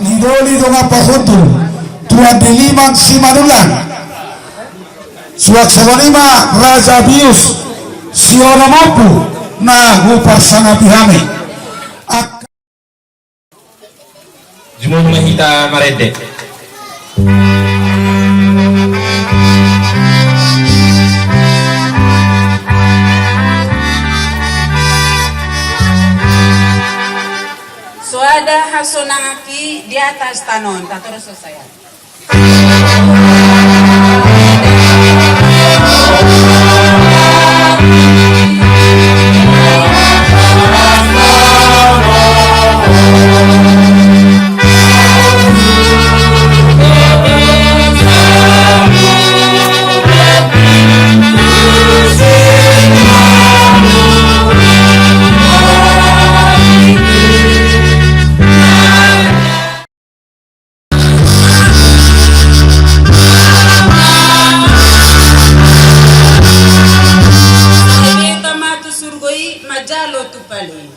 lidoli donga pahutu tua dilimang si manulan suak sabanima Raja Bius si orang mampu na gupasanga pihame Jumon mahita marede Suada hasonangaki di atas tanon, tak terus saya. Majalo tu pali.